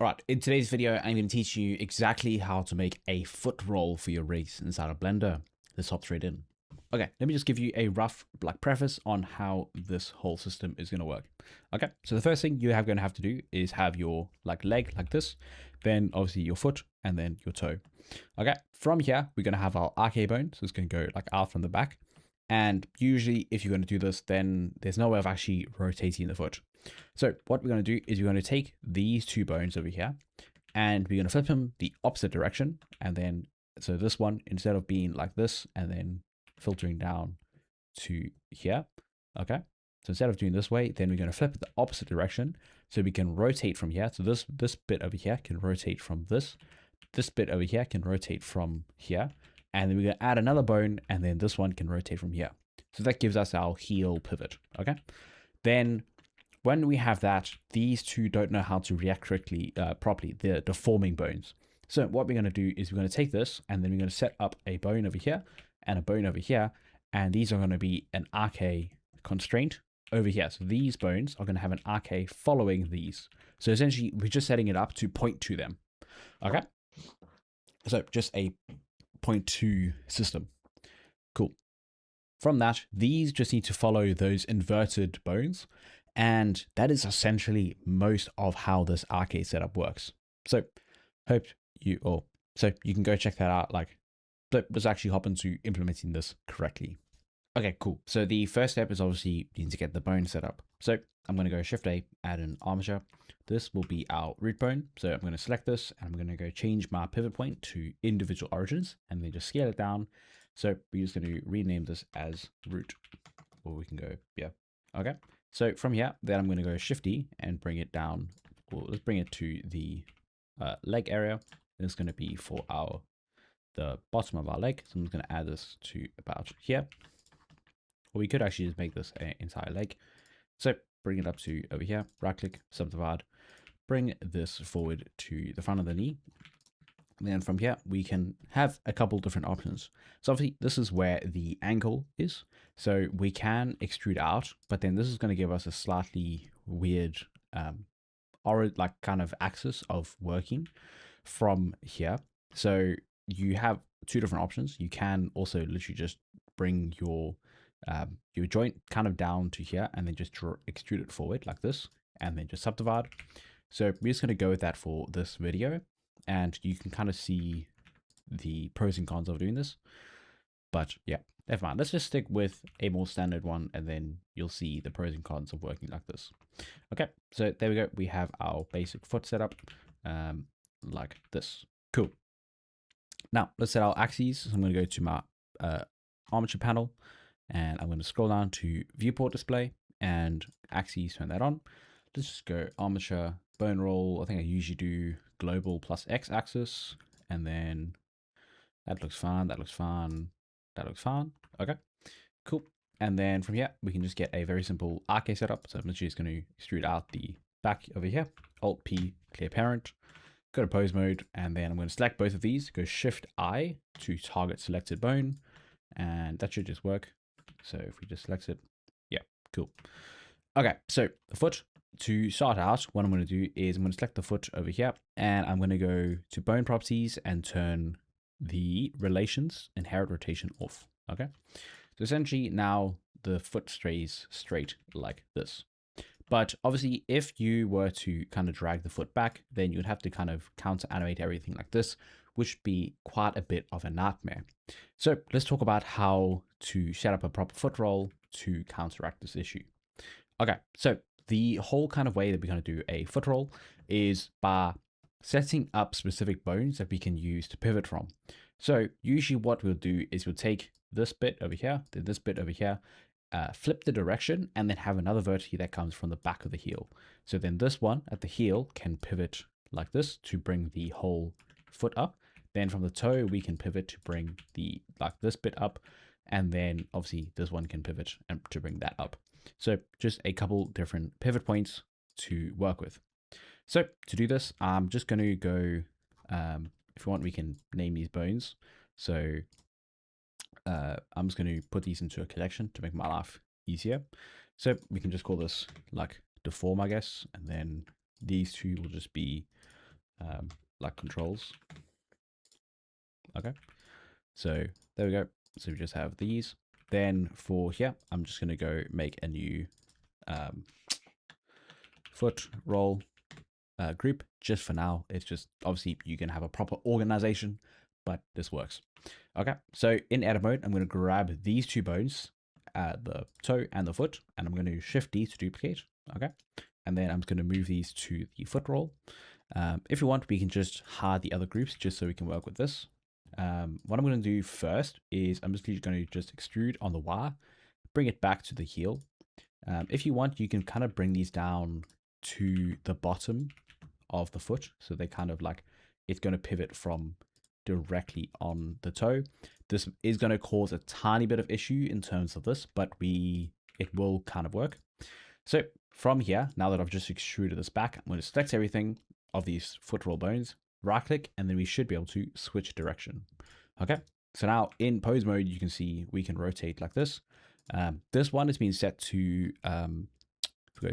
Alright, in today's video, I'm going to teach you exactly how to make a foot roll for your rigs inside of Blender. Let's hop straight in. Okay, let me just give you a rough preface on how this whole system is going to work. Okay, so the first thing you're going to have to do is have your leg like this, then obviously your foot, and then your toe. Okay, from here, we're going to have our arcade bone, so it's going to go out from the back. And usually if you're going to do this, then there's no way of actually rotating the foot. So what we're going to do is we're going to take these two bones over here and we're going to flip them the opposite direction. And then, so this one, instead of being like this and then filtering down to here, okay? So instead of doing this way, then we're going to flip it the opposite direction. So we can rotate from here. So this bit over here can rotate from this. This bit over here can rotate from here. And then we're going to add another bone, and then this one can rotate from here. So that gives us our heel pivot, okay? Then when we have that, these two don't know how to react correctly, properly. They're deforming bones. So what we're going to do is we're going to take this, and then we're going to set up a bone over here and a bone over here, and these are going to be an RK constraint over here. So these bones are going to have an RK following these. So essentially, we're just setting it up to point to them, okay? So just a 0.2 system. Cool. From that, these just need to follow those inverted bones. And that is essentially most of how this arcade setup works. So you can go check that out. Let's actually hop into implementing this correctly. Okay, cool. So the first step is obviously you need to get the bone set up. So I'm going to go Shift A, add an armature. This will be our root bone. So I'm going to select this and I'm going to go change my pivot point to individual origins and then just scale it down. So we're just going to rename this as root, or we can go, yeah. Okay. So from here, then I'm going to go Shift E and bring it down. Well, let's bring it to the leg area. And it's going to be for the bottom of our leg. So I'm just going to add this to about here. Or we could actually just make this an entire leg. So bring it up to over here, right click, subdivide, bring this forward to the front of the knee. And then from here, we can have a couple different options. So obviously this is where the angle is. So we can extrude out, but then this is going to give us a slightly weird, kind of axis of working from here. So you have two different options. You can also literally just bring your joint kind of down to here and then just extrude it forward like this and then just subdivide. So we're just going to go with that for this video, and you can kind of see the pros and cons of doing this. But yeah, never mind. Let's just stick with a more standard one, and then you'll see the pros and cons of working like this. Okay, so there we go. We have our basic foot setup like this. Cool. Now let's set our axes. So I'm going to go to my armature panel, and I'm going to scroll down to viewport display and axes, turn that on. Let's just go armature bone roll. I think I usually do global plus X axis, and then that looks fine. That looks fine. That looks fine. Okay, cool. And then from here, we can just get a very simple RK setup. So I'm literally just going to extrude out the back over here. Alt P, clear parent. Go to pose mode, and then I'm going to select both of these. Go Shift I to target selected bone, and that should just work. So if we just select it, yeah, cool. Okay, so the foot, to start out, what I'm going to do is I'm going to select the foot over here, and I'm going to go to bone properties and turn the relations inherit rotation off. Okay, so essentially now the foot stays straight like this. But obviously, if you were to kind of drag the foot back, then you'd have to kind of counter animate everything like this, which would be quite a bit of a nightmare. So let's talk about how to set up a proper foot roll to counteract this issue. Okay, so the whole kind of way that we're going to do a foot roll is by setting up specific bones that we can use to pivot from. So usually what we'll do is we'll take this bit over here, then this bit over here, flip the direction, and then have another vertex that comes from the back of the heel. So then this one at the heel can pivot like this to bring the whole foot up. Then from the toe, we can pivot to bring this bit up. And then obviously this one can pivot and to bring that up. So just a couple different pivot points to work with. So to do this, I'm just going to go, if you want, we can name these bones. So I'm just going to put these into a collection to make my life easier. So we can just call this like deform, I guess. And then these two will just be like controls. Okay, so there we go. So we just have these. Then for here, I'm just going to go make a new foot roll group. Just for now, it's just obviously you can have a proper organization, but this works. Okay, so in edit mode, I'm going to grab these two bones, the toe and the foot, and I'm going to shift D to duplicate. Okay, and then I'm just going to move these to the foot roll. If you want, we can just hide the other groups just so we can work with this. What I'm going to do first is I'm just going to just extrude on the Y, bring it back to the heel. If you want, you can kind of bring these down to the bottom of the foot. So they kind of like, it's going to pivot from directly on the toe. This is going to cause a tiny bit of issue in terms of this, but it will kind of work. So from here, now that I've just extruded this back, I'm going to select everything of these foot roll bones, right click, and then we should be able to switch direction. Okay, so now in pose mode, you can see we can rotate like this. This one has been set to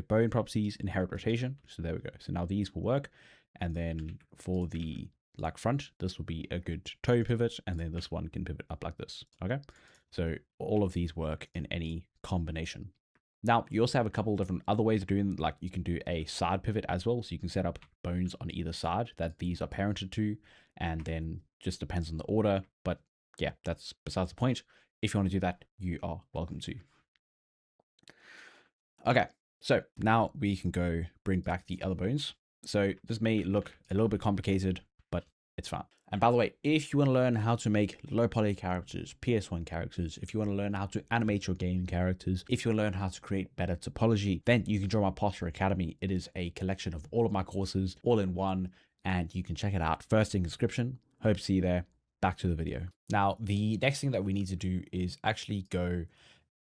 bone properties, inherit rotation. So there we go. So now these will work. And then for the like front, this will be a good toe pivot. And then this one can pivot up like this. Okay. So all of these work in any combination. Now you also have a couple different other ways of doing, like you can do a side pivot as well. So you can set up bones on either side that these are parented to, and then just depends on the order. But yeah, that's besides the point. If you want to do that, you are welcome to. Okay, so now we can go bring back the other bones. So this may look a little bit complicated, but it's fine. And by the way, if you want to learn how to make low poly characters, PS1 characters, if you want to learn how to animate your game characters, if you want to learn how to create better topology, then you can join my Posture Academy. It is a collection of all of my courses all in one, and you can check it out first in description. Hope to see you there. Back to the video. Now, the next thing that we need to do is actually go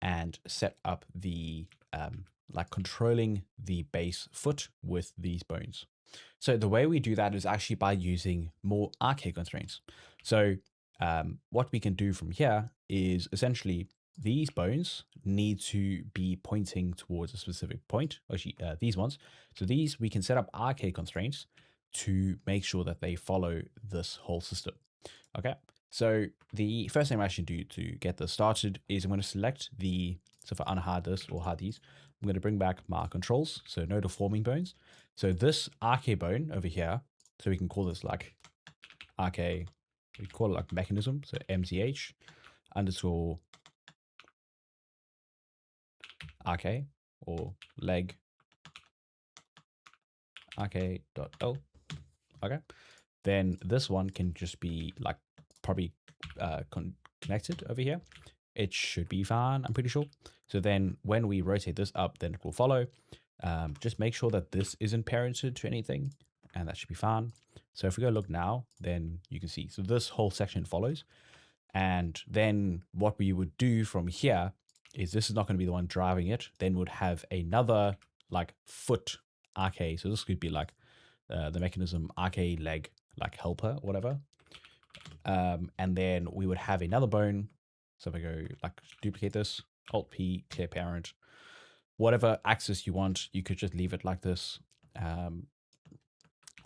and set up the like controlling the base foot with these bones. So the way we do that is actually by using more RK constraints. So what we can do from here is essentially these bones need to be pointing towards a specific point, actually these ones. So these, we can set up RK constraints to make sure that they follow this whole system. Okay, so the first thing I should do to get this started is I'm going to select so if I unhide this or hide these, I'm going to bring back my controls. So no deforming bones. So this RK bone over here, so we can call this like RK, we call it like mechanism. So MZH underscore RK or leg RK.L. Okay. Then this one can just be like probably connected over here. It should be fine, I'm pretty sure. So then when we rotate this up, then it will follow. Just make sure that this isn't parented to anything, and that should be fine. So if we go look now, then you can see, so this whole section follows. And then what we would do from here is, this is not going to be the one driving it. Then we'd have another like foot RK. So this could be like the mechanism RK leg, like helper, whatever. And then we would have another bone. So if I go like duplicate this, Alt P, clear parent, whatever axis you want, you could just leave it like this.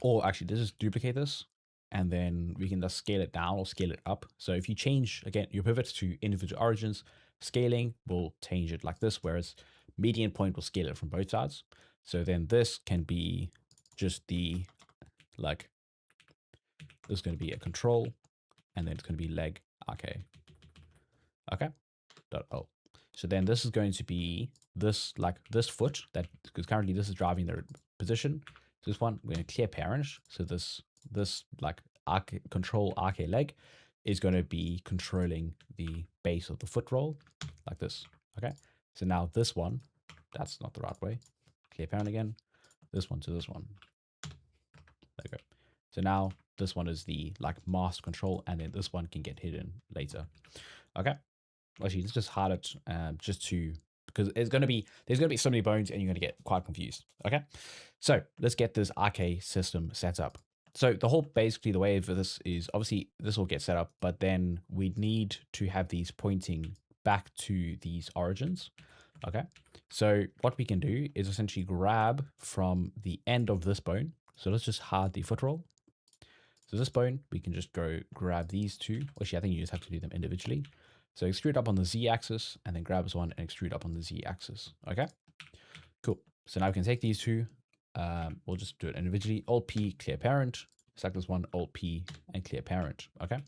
Or actually, just duplicate this, and then we can just scale it down or scale it up. So if you change, again, your pivot to individual origins, scaling will change it like this, whereas median point will scale it from both sides. So then this can be just the, like, this is going to be a control, and then it's going to be leg RK. Okay. .O. So then this is going to be this, like this foot, that because currently this is driving the position. So this one, we're going to clear parent. So this like control RK leg is going to be controlling the base of the foot roll like this. Okay. So now this one, that's not the right way. Clear parent again. This one to this one. There we go. So now this one is the like master control, and then this one can get hidden later. Okay. Actually, let's just hide it just to, because there's going to be so many bones and you're going to get quite confused. Okay. So let's get this RK system set up. So basically the way for this is, obviously this will get set up, but then we need to have these pointing back to these origins. Okay. So what we can do is essentially grab from the end of this bone. So let's just hide the foot roll. So this bone, we can just go grab these two. Actually, I think you just have to do them individually. So extrude up on the Z-axis and then grab this one and extrude up on the Z-axis. Okay, cool. So now we can take these two. We'll just do it individually. Alt P, clear parent. Select this one, Alt P, and clear parent. Okay.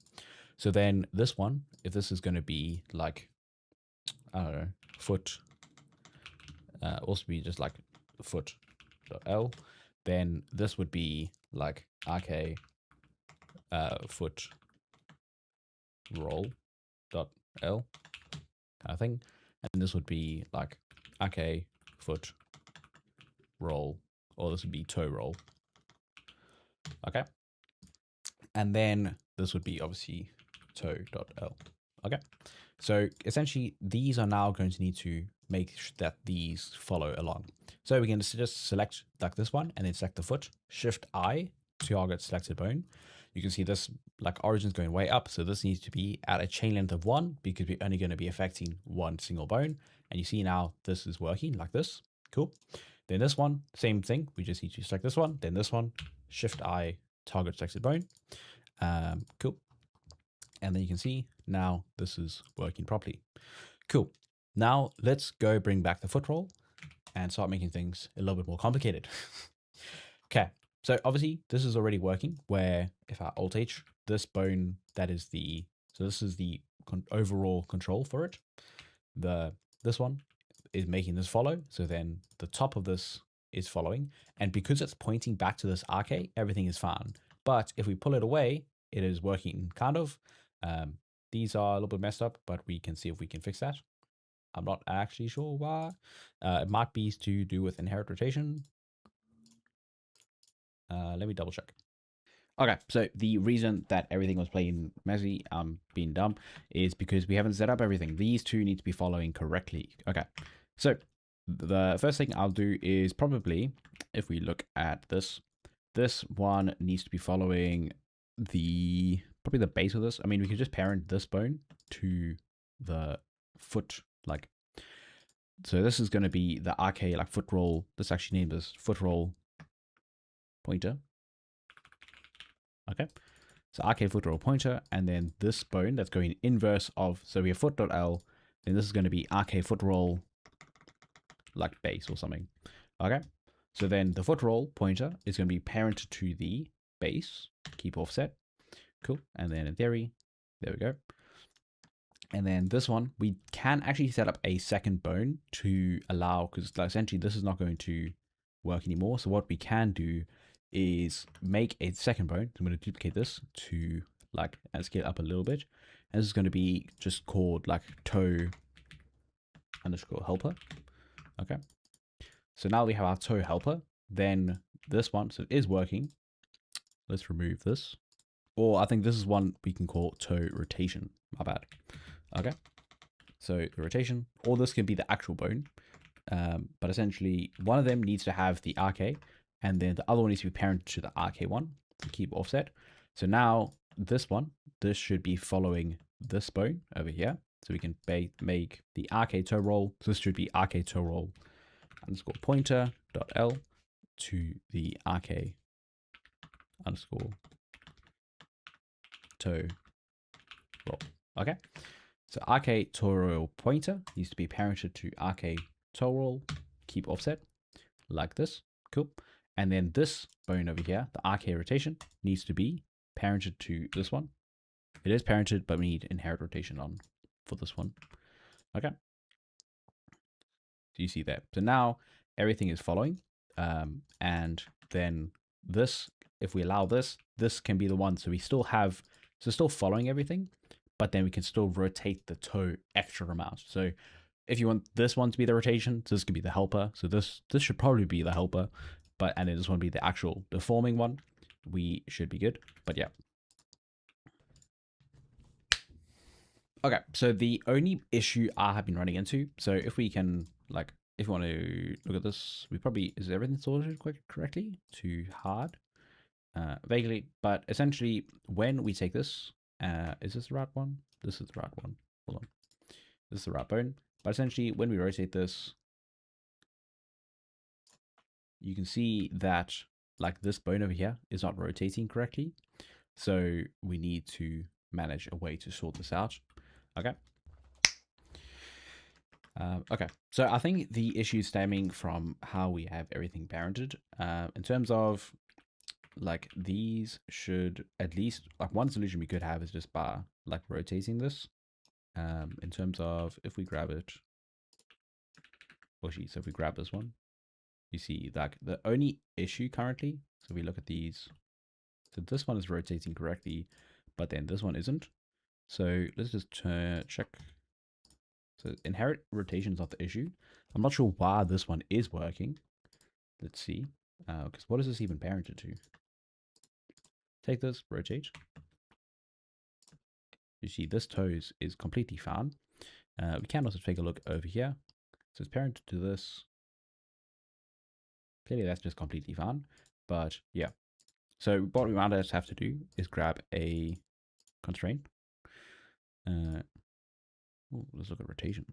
So then this one, if this is going to be like, I don't know, foot, also be just like foot.l, then this would be like RK foot roll dot L kind of thing. And this would be like RK foot roll, or this would be toe roll. Okay. And then this would be obviously toe.l. Okay. So essentially these are now going to need to make sure that these follow along. So we can just select like this one and then select the foot, Shift I, target selected bone. You can see this like origin's going way up. So this needs to be at a chain length of 1 because we're only going to be affecting one single bone. And you see now this is working like this. Cool. Then this one, same thing. We just need to select this one, then this one, Shift I, target selected bone. Cool. And then you can see now this is working properly. Cool. Now let's go bring back the foot roll and start making things a little bit more complicated. Okay. So obviously this is already working where if I Alt H, this bone, that is the, so this is the overall control for it. This one is making this follow. So then the top of this is following. And because it's pointing back to this RK, everything is fine. But if we pull it away, it is working kind of. These are a little bit messed up, but we can see if we can fix that. I'm not actually sure why. It might be to do with inherent rotation. Let me double check. Okay, so the reason that everything was playing messy, being dumb, is because we haven't set up everything. These two need to be following correctly. Okay, so the first thing I'll do is probably, if we look at this, this one needs to be following probably the base of this. I mean, we can just parent this bone to the foot, like, so this is going to be the RK, like foot roll. This actually named as foot roll pointer. Okay, so RK foot roll pointer, and then this bone that's going inverse of, so we have foot.l, then this is going to be RK foot roll, like base or something. Okay, so then the foot roll pointer is going to be parented to the base, keep offset. Cool, and then in theory, there we go. And then this one, we can actually set up a second bone to allow, because essentially this is not going to work anymore. So what we can do is make a second bone. So I'm going to duplicate this to like, and scale up a little bit. And this is going to be just called like toe underscore helper. Okay. So now we have our toe helper. Then this one, so it is working. Let's remove this. Or I think this is one we can call toe rotation. My bad. Okay. So the rotation, or this can be the actual bone. But essentially one of them needs to have the RK, and then the other one needs to be parented to the RK one to keep offset. So now this one, this should be following this bone over here. So we can make the RK toe roll. So this should be RK toe roll underscore pointer dot L to the RK underscore toe roll. Okay. So RK toe roll pointer needs to be parented to RK toe roll, keep offset like this. Cool. And then this bone over here, the RK rotation, needs to be parented to this one. It is parented, but we need inherent rotation on for this one. Okay. So you see that. So now everything is following. And then this, if we allow this, this can be the one. So we still have, so still following everything, but then we can still rotate the toe extra amount. So if you want this one to be the rotation, so this could be the helper. So this should probably be the helper, but, and then this one be the actual deforming one. We should be good, but yeah. Okay, so the only issue I have been running into, so if we can, like, if you want to look at this, we probably, is everything sorted quite correctly? Too hard? Vaguely, but essentially when we take this, is this the right one? This is the right one. Hold on. This is the right bone. But essentially when we rotate this, you can see that like this bone over here is not rotating correctly. So we need to manage a way to sort this out. Okay. Okay, so I think the issue is stemming from how we have everything parented. In terms of like these should at least like one solution we could have is just by like rotating this. In terms of if we grab it, so if we grab this one, you see like the only issue currently. So we look at these. So this one is rotating correctly, but then this one isn't. So let's just check. So inherent rotation is not the issue. I'm not sure why this one is working. Let's see. Because what is this even parented to? Take this, rotate. You see this toes is completely fine. We can also take a look over here. So it's parented to this. Clearly that's just completely fine. But yeah. So what we might just have to do is grab a constraint. Let's look at rotation.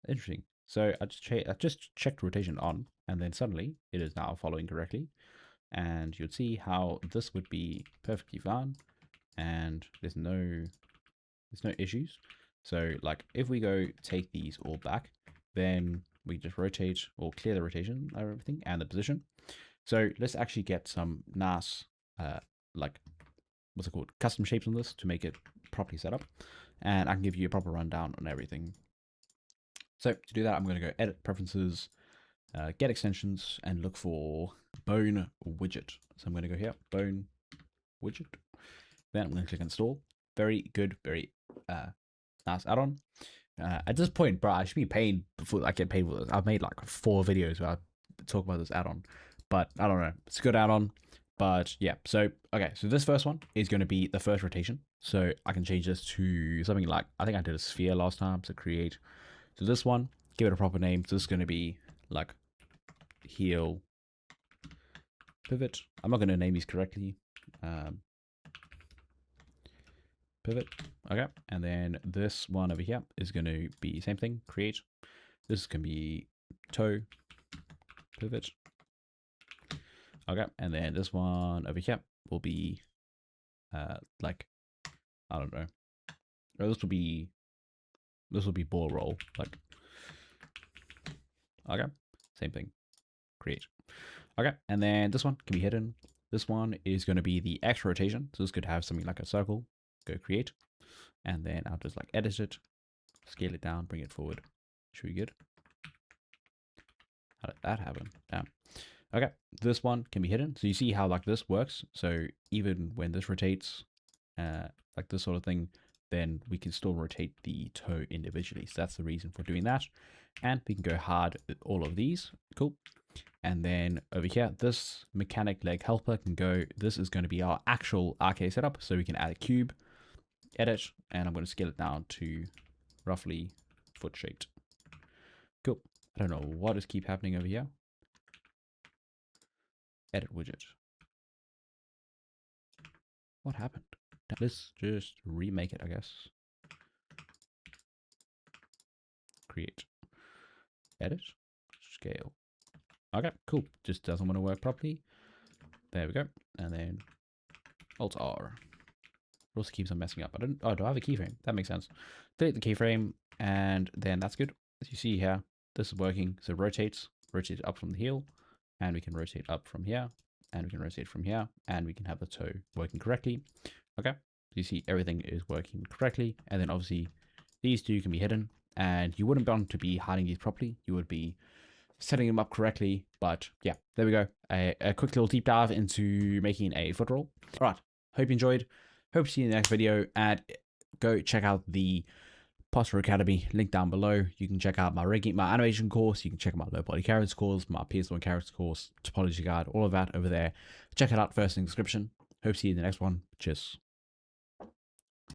Interesting. So I just checked rotation on, and then suddenly it is now following correctly. And you'd see how this would be perfectly fine, and there's no issues. So like if we go take these all back, then we just rotate or clear the rotation of everything and the position. So let's actually get some nice like what's it called, custom shapes on this to make it properly set up, and I can give you a proper rundown on everything. So to do that, I'm going to go edit preferences, get extensions, and look for bone widget. So I'm going to go here, bone widget. Then I'm going to click install. Very good, very nice add-on. At this point, bro, I should be paying before I get paid for this. I've made like 4 videos where I talk about this add-on, but I don't know. It's a good add-on, but yeah. So okay, so this first one is going to be the first rotation. So I can change this to something like, I think I did a sphere last time. So create. So this one, give it a proper name. So this is going to be like heel pivot. I'm not going to name these correctly. Pivot. Okay. And then this one over here is going to be same thing. Create. This can be toe pivot. Okay. And then this one over here will be like, I don't know. Or this will be ball roll. Like, okay. Same thing. Create. Okay. And then this one can be hidden. This one is going to be the X rotation. So this could have something like a circle. Go create. And then I'll just like edit it, scale it down, bring it forward. Should be good. How did that happen? Damn. Okay. This one can be hidden. So you see how like this works. So even when this rotates, like this sort of thing, then we can still rotate the toe individually. So that's the reason for doing that. And we can go hard with all of these. Cool. And then over here, this mechanic leg helper can go, this is going to be our actual RK setup. So we can add a cube, edit, and I'm going to scale it down to roughly foot shaped. Cool. I don't know what is keep happening over here. Edit widget. What happened? Let's just remake it, I guess. Create. Edit. Scale. Okay, cool. Just doesn't want to work properly. There we go. And then Alt R. It also keeps on messing up. I don't. Oh, do I have a keyframe? That makes sense. Delete the keyframe, and then that's good. As you see here, this is working. So rotate up from the heel, and we can rotate up from here, and we can rotate from here, and we can have the toe working correctly. Okay, so you see everything is working correctly, and then obviously these two can be hidden, and you wouldn't want to be hiding these properly. You would be setting them up correctly. But yeah, there we go. A quick little deep dive into making a foot roll. All right, hope you enjoyed. Hope to see you in the next video, and go check out the Postural Academy, link down below. You can check out my rigging, my animation course. You can check out my low poly characters course, my PS1 characters course, topology guide, all of that over there. Check it out first in the description. Hope to see you in the next one. Cheers.